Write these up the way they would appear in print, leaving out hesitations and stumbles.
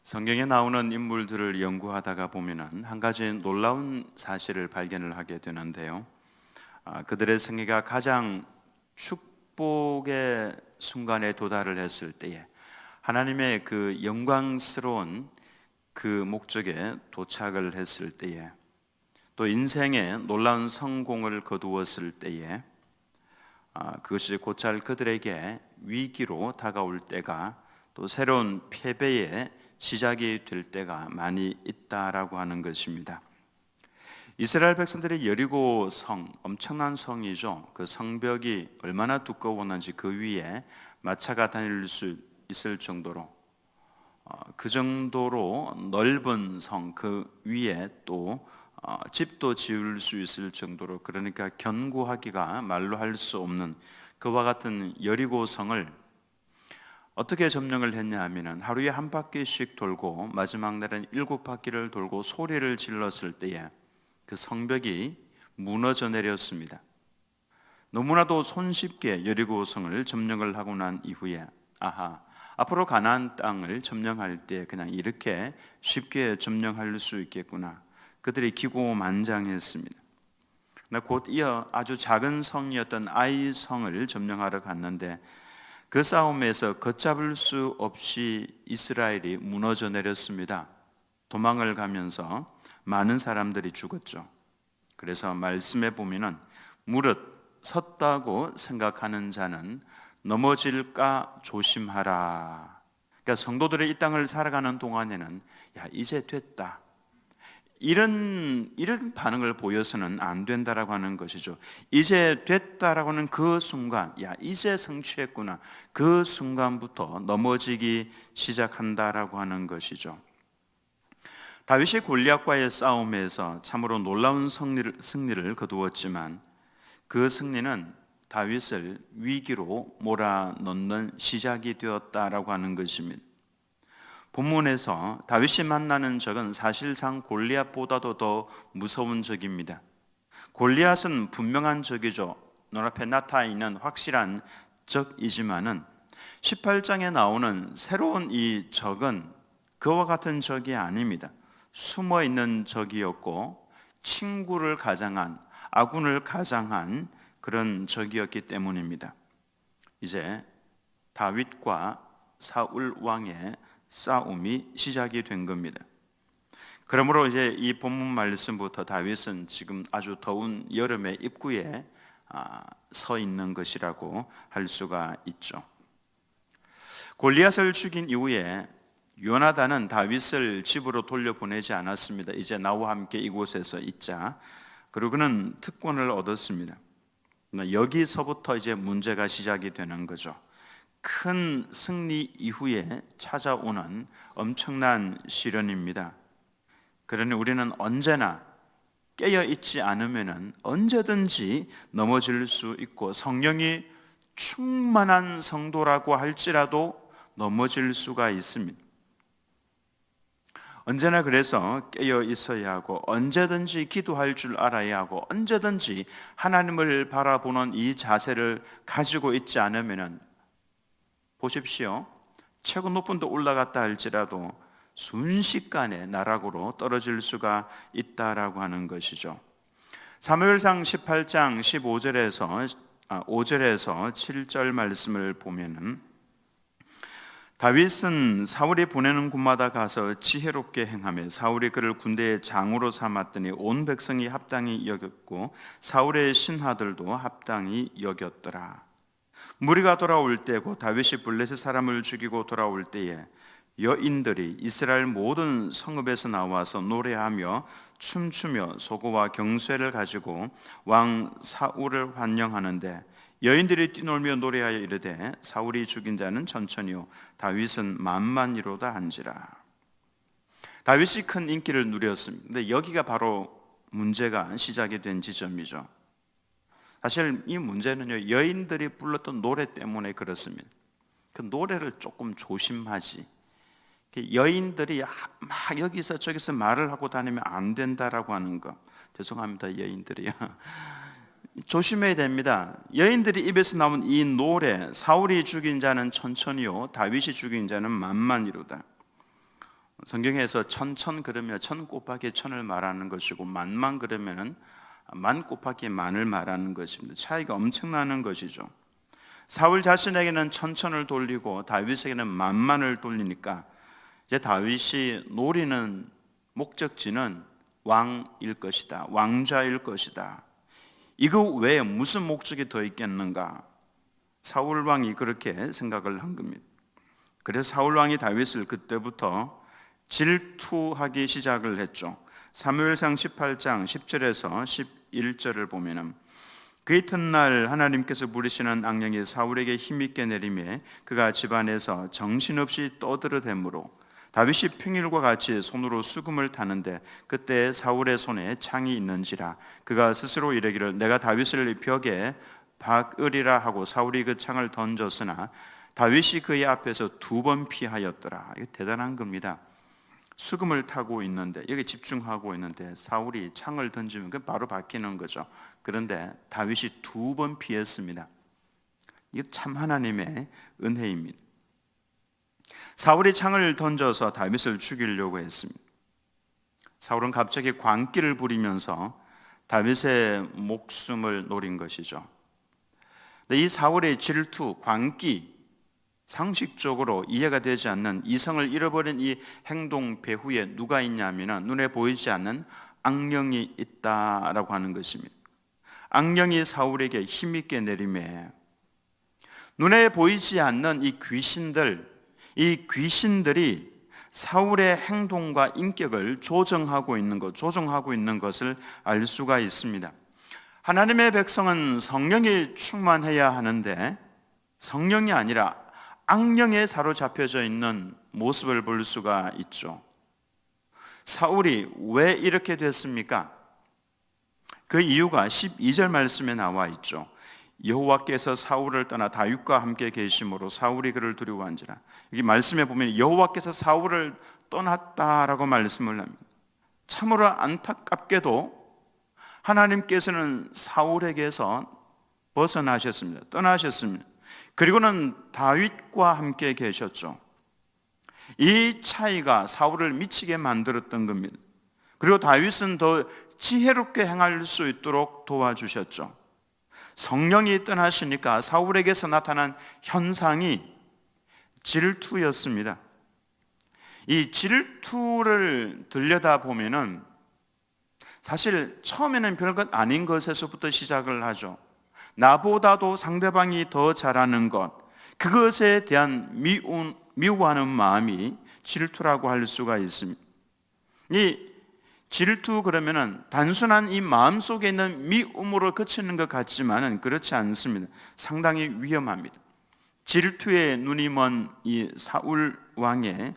성경에 나오는 인물들을 연구하다가 보면은 한 가지 놀라운 사실을 발견을 하게 되는데요. 그들의 생애가 가장 축복의 순간에 도달을 했을 때에 하나님의 그 영광스러운 그 목적에 도착을 했을 때에 또 인생의 놀라운 성공을 거두었을 때에 그것이 곧잘 그들에게 위기로 다가올 때가 또 새로운 패배의 시작이 될 때가 많이 있다라고 하는 것입니다. 이스라엘 백성들의 여리고 성, 엄청난 성이죠. 그 성벽이 얼마나 두꺼웠는지 그 위에 마차가 다닐 수 있을 정도로 그 정도로 넓은 성, 그 위에 또 집도 지을 수 있을 정도로, 그러니까 견고하기가 말로 할 수 없는 그와 같은 여리고 성을 어떻게 점령을 했냐 하면은 하루에 한 바퀴씩 돌고 마지막 날은 7바퀴를 돌고 소리를 질렀을 때에 그 성벽이 무너져 내렸습니다. 너무나도 손쉽게 여리고성을 점령을 하고 난 이후에 앞으로 가나안 땅을 점령할 때 그냥 이렇게 쉽게 점령할 수 있겠구나, 그들이 기고만장했습니다. 곧 이어 아주 작은 성이었던 아이 성을 점령하러 갔는데 그 싸움에서 걷잡을 수 없이 이스라엘이 무너져 내렸습니다. 도망을 가면서 많은 사람들이 죽었죠. 그래서 말씀에 보면은 무릇 섰다고 생각하는 자는 넘어질까 조심하라. 그러니까 성도들이 이 땅을 살아가는 동안에는 이제 됐다, 이런 반응을 보여서는 안 된다라고 하는 것이죠. 이제 됐다라고 하는 그 순간, 이제 성취했구나, 그 순간부터 넘어지기 시작한다라고 하는 것이죠. 다윗이 골리앗과의 싸움에서 참으로 놀라운 승리를 거두었지만 그 승리는 다윗을 위기로 몰아넣는 시작이 되었다라고 하는 것입니다. 본문에서 다윗이 만나는 적은 사실상 골리앗보다도 더 무서운 적입니다. 골리앗은 분명한 적이죠. 눈앞에 나타나 있는 확실한 적이지만은 18장에 나오는 새로운 이 적은 그와 같은 적이 아닙니다. 숨어 있는 적이었고 친구를 가장한, 아군을 가장한 그런 적이었기 때문입니다. 이제 다윗과 사울 왕의 싸움이 시작이 된 겁니다. 그러므로 이제 이 본문 말씀부터 다윗은 지금 아주 더운 여름의 입구에 서 있는 것이라고 할 수가 있죠. 골리앗을 죽인 이후에 요나단은 다윗을 집으로 돌려보내지 않았습니다. 이제 나와 함께 이곳에서 있자. 그리고 그는 특권을 얻었습니다. 여기서부터 이제 문제가 시작이 되는 거죠. 큰 승리 이후에 찾아오는 엄청난 시련입니다. 그러니 우리는 언제나 깨어있지 않으면 언제든지 넘어질 수 있고, 성령이 충만한 성도라고 할지라도 넘어질 수가 있습니다. 언제나 그래서 깨어 있어야 하고, 언제든지 기도할 줄 알아야 하고, 언제든지 하나님을 바라보는 이 자세를 가지고 있지 않으면, 보십시오, 최고 높은 데 올라갔다 할지라도 순식간에 나락으로 떨어질 수가 있다라고 하는 것이죠. 사무엘상 18장 5절에서 7절 말씀을 보면은 다윗은 사울이 보내는 곳마다 가서 지혜롭게 행하며 사울이 그를 군대의 장으로 삼았더니 온 백성이 합당히 여겼고 사울의 신하들도 합당히 여겼더라. 무리가 돌아올 때고 다윗이 블레셋 사람을 죽이고 돌아올 때에 여인들이 이스라엘 모든 성읍에서 나와서 노래하며 춤추며 소고와 경쇠를 가지고 왕 사울을 환영하는데 여인들이 뛰놀며 노래하여 이르되 사울이 죽인 자는 천천히요 다윗은 만만이로다 한지라. 다윗이 큰 인기를 누렸습니다. 근데 여기가 바로 문제가 시작이 된 지점이죠. 사실 이 문제는요, 여인들이 불렀던 노래 때문에 그렇습니다. 그 노래를 조금 조심하지, 여인들이 막 여기서 저기서 말을 하고 다니면 안 된다라고 하는 거, 죄송합니다 여인들이요, 조심해야 됩니다. 여인들이 입에서 나온 이 노래, 사울이 죽인 자는 천천히요 다윗이 죽인 자는 만만이로다. 성경에서 천천 그러면 천 곱하기 천을 말하는 것이고 만만 그러면은 만 곱하기 만을 말하는 것입니다. 차이가 엄청나는 것이죠. 사울 자신에게는 천천을 돌리고 다윗에게는 만만을 돌리니까 이제 다윗이 노리는 목적지는 왕일 것이다, 왕좌일 것이다. 이거 외에 무슨 목적이 더 있겠는가? 사울 왕이 그렇게 생각을 한 겁니다. 그래서 사울 왕이 다윗을 그때부터 질투하기 시작을 했죠. 사무엘상 18장 10절에서 11절을 보면은 그 이튿날 하나님께서 부르시는 악령이 사울에게 힘있게 내리매 그가 집안에서 정신없이 떠들어대므로 다윗이 평일과 같이 손으로 수금을 타는데 그때 사울의 손에 창이 있는지라 그가 스스로 이르기를 내가 다윗을 벽에 박으리라 하고 사울이 그 창을 던졌으나 다윗이 그의 앞에서 2번 피하였더라. 이거 대단한 겁니다. 수금을 타고 있는데 여기 집중하고 있는데 사울이 창을 던지면 바로 박히는 거죠. 그런데 다윗이 2번 피했습니다. 이게 참 하나님의 은혜입니다. 사울이 창을 던져서 다윗을 죽이려고 했습니다. 사울은 갑자기 광기를 부리면서 다윗의 목숨을 노린 것이죠. 근데 이 사울의 질투, 광기, 상식적으로 이해가 되지 않는 이성을 잃어버린 이 행동 배후에 누가 있냐면 눈에 보이지 않는 악령이 있다라고 하는 것입니다. 악령이 사울에게 힘있게 내리매 눈에 보이지 않는 이 귀신들이 사울의 행동과 인격을 조정하고 있는 것을 알 수가 있습니다. 하나님의 백성은 성령이 충만해야 하는데 성령이 아니라 악령에 사로잡혀져 있는 모습을 볼 수가 있죠. 사울이 왜 이렇게 됐습니까? 그 이유가 12절 말씀에 나와 있죠. 여호와께서 사울을 떠나 다윗과 함께 계심으로 사울이 그를 두려워한지라. 여기 말씀에 보면 여호와께서 사울을 떠났다라고 말씀을 합니다. 참으로 안타깝게도 하나님께서는 사울에게서 벗어나셨습니다. 떠나셨습니다. 그리고는 다윗과 함께 계셨죠. 이 차이가 사울을 미치게 만들었던 겁니다. 그리고 다윗은 더 지혜롭게 행할 수 있도록 도와주셨죠. 성령이 떠나시니까 사울에게서 나타난 현상이 질투였습니다. 이 질투를 들여다보면은 사실 처음에는 별것 아닌 것에서부터 시작을 하죠. 나보다도 상대방이 더 잘하는 것, 그것에 대한 미워하는 마음이 질투라고 할 수가 있습니다. 이 질투 그러면은 단순한 이 마음 속에 있는 미움으로 그치는 것 같지만은 그렇지 않습니다. 상당히 위험합니다. 질투에 눈이 먼 이 사울 왕의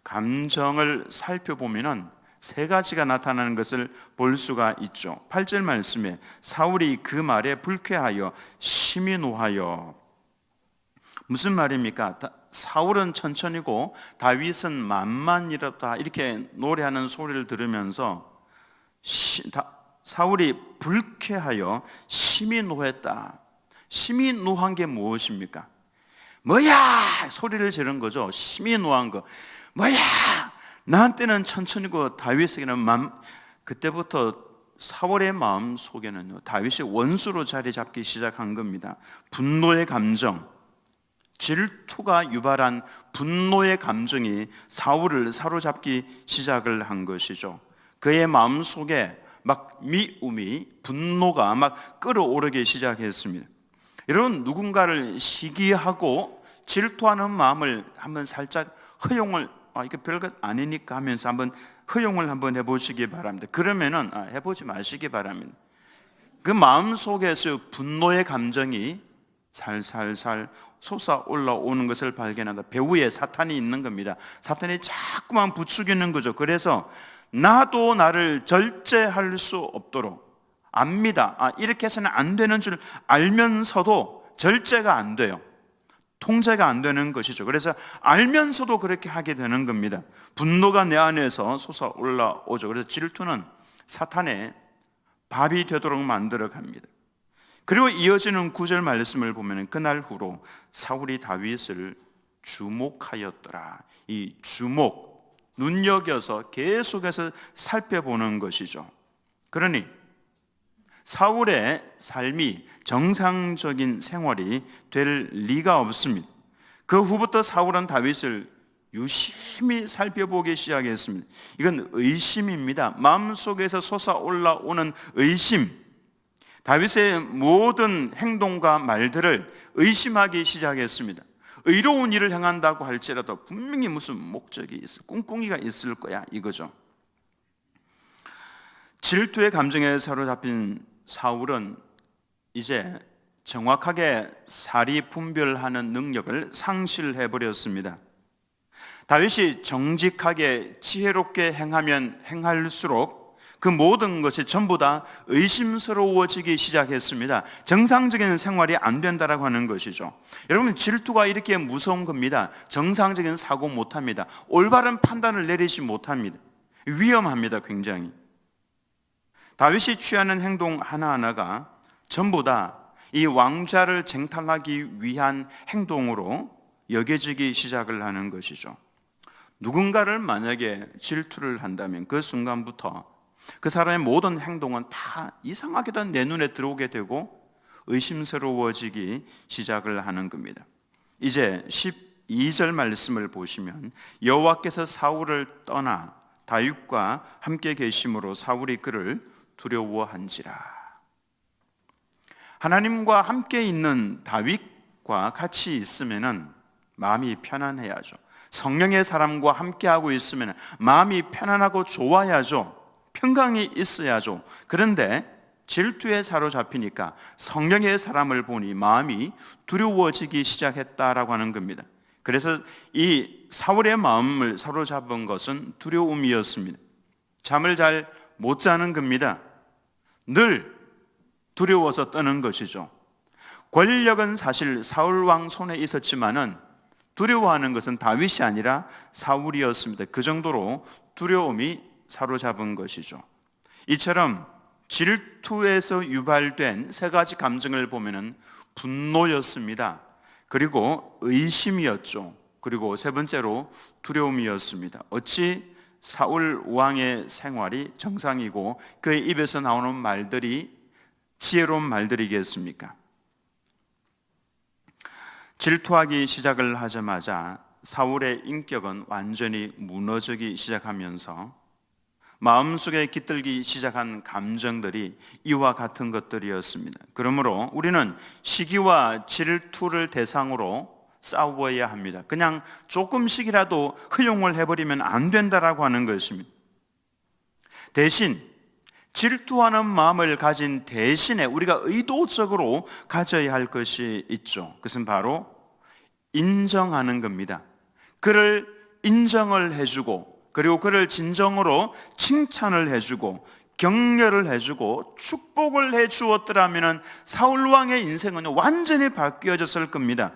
감정을 살펴보면은 3가지가 나타나는 것을 볼 수가 있죠. 8절 말씀에 사울이 그 말에 불쾌하여 심히 노하여. 무슨 말입니까? 사울은 천천히고 다윗은 만만이었다 이렇게 노래하는 소리를 들으면서 사울이 불쾌하여 심히 노했다. 심히 노한 게 무엇입니까? 뭐야! 소리를 지른 거죠. 심히 노한 거. 뭐야! 나한테는 천천히고 다윗에게는 그때부터 사울의 마음 속에는요 다윗이 원수로 자리 잡기 시작한 겁니다. 분노의 감정, 질투가 유발한 분노의 감정이 사울을 사로잡기 시작을 한 것이죠. 그의 마음 속에 막 미움이, 분노가 막 끓어오르기 시작했습니다. 여러분, 누군가를 시기하고 질투하는 마음을 한번 살짝 허용을 이게 별것 아니니까 하면서 한번 허용을 한번 해보시기 바랍니다. 그러면은 해보지 마시기 바랍니다. 그 마음 속에서 분노의 감정이 살살살 솟아 올라오는 것을 발견한다. 배후에 사탄이 있는 겁니다. 사탄이 자꾸만 부추기는 거죠. 그래서 나도 나를 절제할 수 없도록 압니다. 이렇게 해서는 안 되는 줄 알면서도 절제가 안 돼요. 통제가 안 되는 것이죠. 그래서 알면서도 그렇게 하게 되는 겁니다. 분노가 내 안에서 솟아 올라오죠. 그래서 질투는 사탄의 밥이 되도록 만들어 갑니다. 그리고 이어지는 9절 말씀을 보면 그날 후로 사울이 다윗을 주목하였더라. 이 주목, 눈여겨서 계속해서 살펴보는 것이죠. 그러니 사울의 삶이 정상적인 생활이 될 리가 없습니다. 그 후부터 사울은 다윗을 유심히 살펴보기 시작했습니다. 이건 의심입니다. 마음속에서 솟아올라오는 의심. 다윗의 모든 행동과 말들을 의심하기 시작했습니다. 의로운 일을 행한다고 할지라도 분명히 무슨 목적이 있을, 꿍꿍이가 있을 거야 이거죠. 질투의 감정에 사로잡힌 사울은 이제 정확하게 사리 분별하는 능력을 상실해 버렸습니다. 다윗이 정직하게 지혜롭게 행하면 행할수록 그 모든 것이 전부 다 의심스러워지기 시작했습니다. 정상적인 생활이 안 된다라고 하는 것이죠. 여러분, 질투가 이렇게 무서운 겁니다. 정상적인 사고 못합니다. 올바른 판단을 내리지 못합니다. 위험합니다, 굉장히. 다윗이 취하는 행동 하나하나가 전부 다 이 왕좌를 쟁탈하기 위한 행동으로 여겨지기 시작을 하는 것이죠. 누군가를 만약에 질투를 한다면 그 순간부터 그 사람의 모든 행동은 다 이상하게도 내 눈에 들어오게 되고 의심스러워지기 시작을 하는 겁니다. 이제 12절 말씀을 보시면 여호와께서 사울을 떠나 다윗과 함께 계심으로 사울이 그를 두려워한지라. 하나님과 함께 있는 다윗과 같이 있으면은 마음이 편안해야죠. 성령의 사람과 함께하고 있으면 마음이 편안하고 좋아야죠. 평강이 있어야죠. 그런데 질투에 사로잡히니까 성령의 사람을 보니 마음이 두려워지기 시작했다라고 하는 겁니다. 그래서 이 사울의 마음을 사로잡은 것은 두려움이었습니다. 잠을 잘 못 자는 겁니다. 늘 두려워서 떠는 것이죠. 권력은 사실 사울 왕 손에 있었지만은 두려워하는 것은 다윗이 아니라 사울이었습니다. 그 정도로 두려움이 사로잡은 것이죠. 이처럼 질투에서 유발된 세 가지 감정을 보면은 분노였습니다. 그리고 의심이었죠. 그리고 세 번째로 두려움이었습니다. 어찌 사울 왕의 생활이 정상이고 그의 입에서 나오는 말들이 지혜로운 말들이겠습니까? 질투하기 시작을 하자마자 사울의 인격은 완전히 무너지기 시작하면서 마음속에 깃들기 시작한 감정들이 이와 같은 것들이었습니다. 그러므로 우리는 시기와 질투를 대상으로 싸워야 합니다. 그냥 조금씩이라도 허용을 해버리면 안 된다라고 하는 것입니다. 대신 질투하는 마음을 가진 대신에 우리가 의도적으로 가져야 할 것이 있죠. 그것은 바로 인정하는 겁니다. 그를 인정을 해주고 그리고 그를 진정으로 칭찬을 해주고 격려를 해주고 축복을 해주었더라면 사울 왕의 인생은 완전히 바뀌어졌을 겁니다.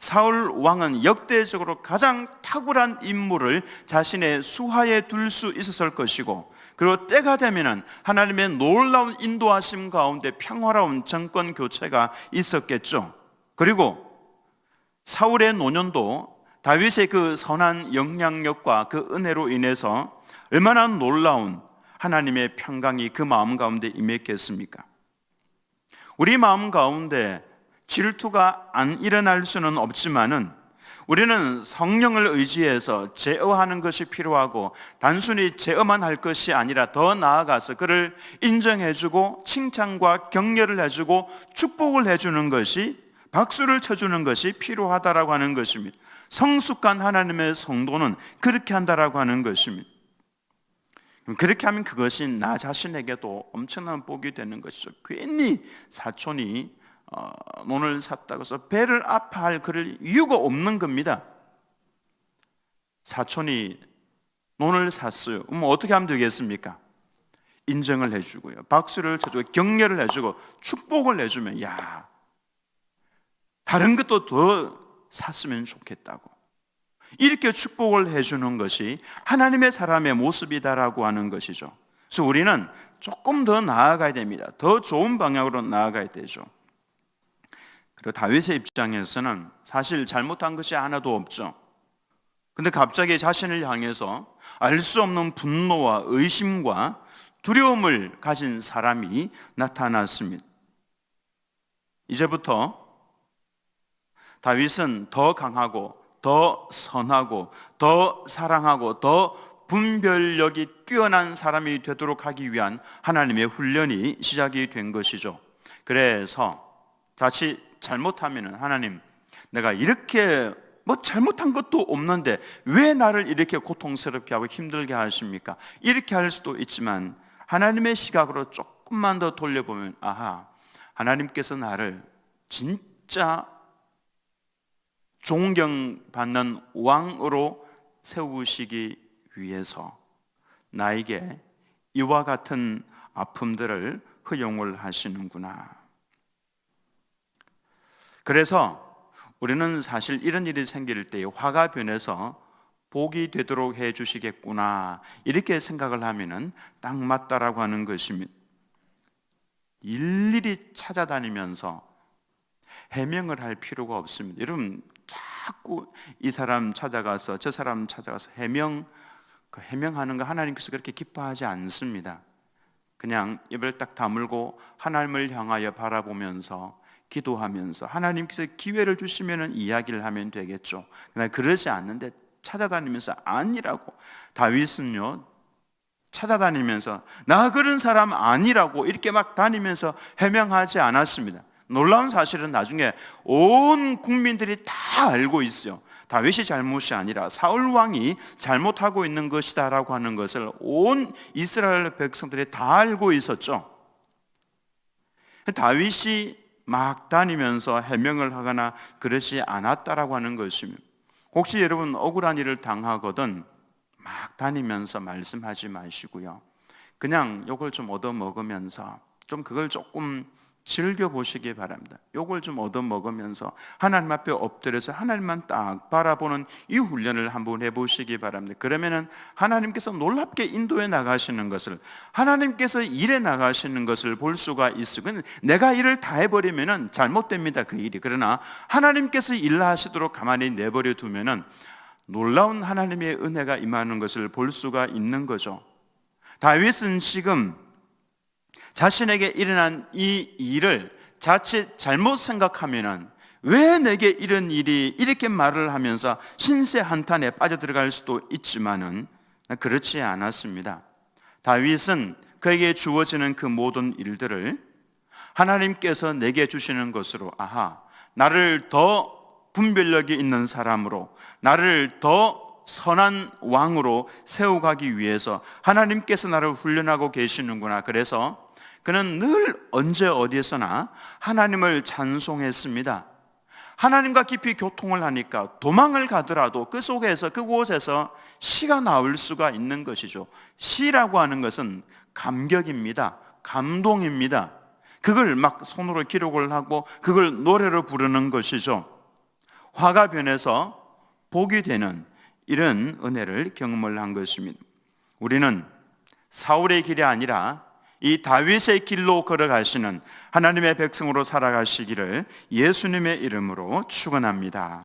사울 왕은 역대적으로 가장 탁월한 인물을 자신의 수하에 둘 수 있었을 것이고 그리고 때가 되면 하나님의 놀라운 인도하심 가운데 평화로운 정권 교체가 있었겠죠. 그리고 사울의 노년도 다윗의 그 선한 영향력과 그 은혜로 인해서 얼마나 놀라운 하나님의 평강이 그 마음 가운데 임했겠습니까? 우리 마음 가운데 질투가 안 일어날 수는 없지만은 우리는 성령을 의지해서 제어하는 것이 필요하고 단순히 제어만 할 것이 아니라 더 나아가서 그를 인정해주고 칭찬과 격려를 해주고 축복을 해주는 것이 박수를 쳐주는 것이 필요하다라고 하는 것입니다. 성숙한 하나님의 성도는 그렇게 한다라고 하는 것입니다. 그렇게 하면 그것이 나 자신에게도 엄청난 복이 되는 것이죠. 괜히 사촌이 논을 샀다고 해서 배를 아파할 그럴 이유가 없는 겁니다. 사촌이 논을 샀어요. 그럼 어떻게 하면 되겠습니까? 인정을 해주고요, 박수를 쳐주고 격려를 해주고 축복을 해주면 야, 다른 것도 더 샀으면 좋겠다고 이렇게 축복을 해주는 것이 하나님의 사람의 모습이다라고 하는 것이죠. 그래서 우리는 조금 더 나아가야 됩니다. 더 좋은 방향으로 나아가야 되죠. 그리고 다윗의 입장에서는 사실 잘못한 것이 하나도 없죠. 근데 갑자기 자신을 향해서 알 수 없는 분노와 의심과 두려움을 가진 사람이 나타났습니다. 이제부터 다윗은 더 강하고 더 선하고 더 사랑하고 더 분별력이 뛰어난 사람이 되도록 하기 위한 하나님의 훈련이 시작이 된 것이죠. 그래서 자칫 잘못하면 하나님, 내가 이렇게 잘못한 것도 없는데 왜 나를 이렇게 고통스럽게 하고 힘들게 하십니까? 이렇게 할 수도 있지만 하나님의 시각으로 조금만 더 돌려보면, 아하, 하나님께서 나를 진짜 존경받는 왕으로 세우시기 위해서 나에게 이와 같은 아픔들을 허용을 하시는구나. 그래서 우리는 사실 이런 일이 생길 때 화가 변해서 복이 되도록 해 주시겠구나, 이렇게 생각을 하면은 딱 맞다라고 하는 것입니다. 일일이 찾아다니면서 해명을 할 필요가 없습니다. 여러분, 자꾸 이 사람 찾아가서 저 사람 찾아가서 해명하는 거 하나님께서 그렇게 기뻐하지 않습니다. 그냥 입을 딱 다물고 하나님을 향하여 바라보면서 기도하면서 하나님께서 기회를 주시면 이야기를 하면 되겠죠. 그러나 그러지 않는데 찾아다니면서 아니라고, 다윗은요 찾아다니면서 나 그런 사람 아니라고 이렇게 막 다니면서 해명하지 않았습니다. 놀라운 사실은 나중에 온 국민들이 다 알고 있어요. 다윗이 잘못이 아니라 사울 왕이 잘못하고 있는 것이다라고 하는 것을 온 이스라엘 백성들이 다 알고 있었죠. 다윗이 막 다니면서 해명을 하거나 그러지 않았다라고 하는 것입니다. 혹시 여러분 억울한 일을 당하거든 막 다니면서 말씀하지 마시고요, 그냥 요걸 좀 얻어먹으면서 좀 그걸 조금 즐겨보시기 바랍니다. 요걸 좀 얻어먹으면서 하나님 앞에 엎드려서 하나님만 딱 바라보는 이 훈련을 한번 해보시기 바랍니다. 그러면은 하나님께서 놀랍게 인도해 나가시는 것을, 하나님께서 일해 나가시는 것을 볼 수가 있어요. 내가 일을 다 해버리면은 잘못됩니다, 그 일이. 그러나 하나님께서 일하시도록 가만히 내버려 두면은 놀라운 하나님의 은혜가 임하는 것을 볼 수가 있는 거죠. 다윗은 지금 자신에게 일어난 이 일을 자칫 잘못 생각하면은 왜 내게 이런 일이, 이렇게 말을 하면서 신세 한탄에 빠져들어갈 수도 있지만은 그렇지 않았습니다. 다윗은 그에게 주어지는 그 모든 일들을 하나님께서 내게 주시는 것으로, 아하, 나를 더 분별력이 있는 사람으로, 나를 더 선한 왕으로 세워가기 위해서 하나님께서 나를 훈련하고 계시는구나. 그래서 그는 늘 언제 어디에서나 하나님을 찬송했습니다. 하나님과 깊이 교통을 하니까 도망을 가더라도 그 속에서, 그곳에서 시가 나올 수가 있는 것이죠. 시라고 하는 것은 감격입니다. 감동입니다. 그걸 막 손으로 기록을 하고 그걸 노래로 부르는 것이죠. 화가 변해서 복이 되는 이런 은혜를 경험을 한 것입니다. 우리는 사울의 길이 아니라 이 다윗의 길로 걸어가시는 하나님의 백성으로 살아가시기를 예수님의 이름으로 축원합니다.